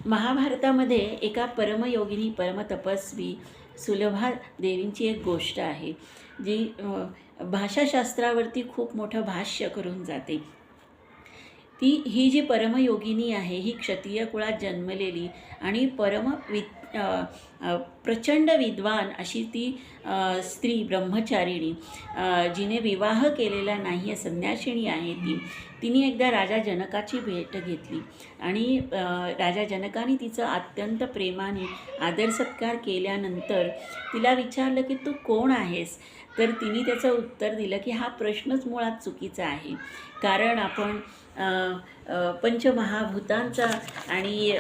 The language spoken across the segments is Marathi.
महाभारतामध्ये एका परमयोगिनी परमतपस्वी सुलभा देवींची एक गोष्ट आहे जी भाषाशास्त्रावरती खूप मोठं भाष्य करून जाते. ही जी परमयोगिनी आहे ही क्षत्रिय कुळात जन्मलेली आणि प्रचंड विद्वान अशी ती स्त्री ब्रह्मचारिणी, जिने विवाह केलेला नाही आहे, संन्यासिनी आहे तिने एकदा राजा जनकाची भेट घेतली आणि राजा जनकाने तिचं अत्यंत प्रेमाने आदर सत्कार केल्यानंतर तिला विचारलं की तू कोण आहेस. तर तिने त्याचं उत्तर दिलं की हा प्रश्नच मुळात चुकीचा आहे, कारण आपण पंचमहाभूतांचा आणि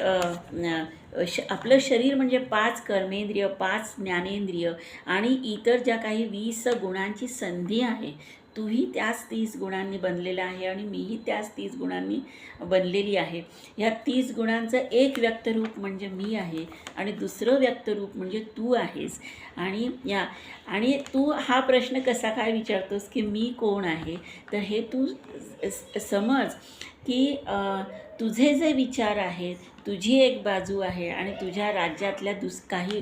आपलं शरीर म्हणजे 5 कर्मेंद्रिय, 5 ज्ञानेंद्रिय आणि इतर ज्या काही 20 गुणांची संधी आहे. तूही त्याच 30 गुणांनी बनलेला आहे आणि मीही त्याच 30 गुणांनी बनलेली आहे. ह्या 30 गुणांचं एक व्यक्तरूप म्हणजे मी आहे आणि दुसरं व्यक्तरूप म्हणजे तू आहेस. आणि तू हा प्रश्न कसा काय विचारतोस की मी कोण आहे, तर हे तू समज की तुझे जे विचार आहेत, तुझी एक बाजू आहे आणि तुझ्या राज्यातल्या काही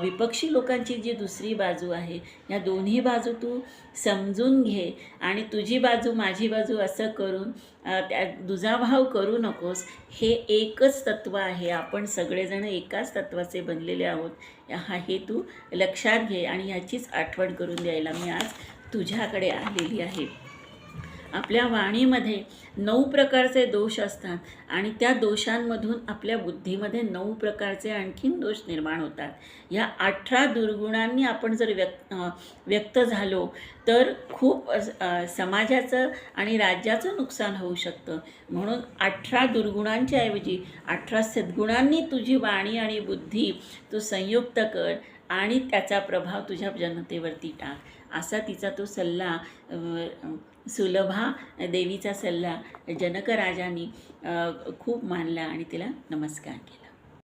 विपक्षी लोकांची जी दुसरी बाजू आहे, या दोन्ही बाजू तू समजून घे आणि तुझी बाजू माझी बाजू असं करून त्या दुजाभाव करू नकोस. हे एकच तत्त्व आहे, आपण सगळेजण एकाच तत्त्वाचे बनलेले आहोत. हे तू लक्षात घे आणि ह्याचीच आठवण करून द्यायला मी आज तुझ्याकडे आलेली आहे. आपल्या वाणीमध्ये 9 प्रकारचे दोष असतात आणि त्या दोषांमधून आपल्या बुद्धीमध्ये 9 प्रकारचे आणखीन दोष निर्माण होतात. या 18 दुर्गुणांनी आपण जर व्यक्त झालो तर खूप समाजाचं आणि राज्याचं नुकसान होऊ शकतं. म्हणून 18 दुर्गुणांच्या ऐवजी 18 सद्गुणांनी तुझी वाणी आणि बुद्धी तू संयुक्त कर आणि त्याचा प्रभाव तुझ्या जनतेवरती टाक. असा तिचा तो सल्ला, सुलभा देवीचा सल्ला जनक राजांनी खूप मानला आणि तिला नमस्कार केला.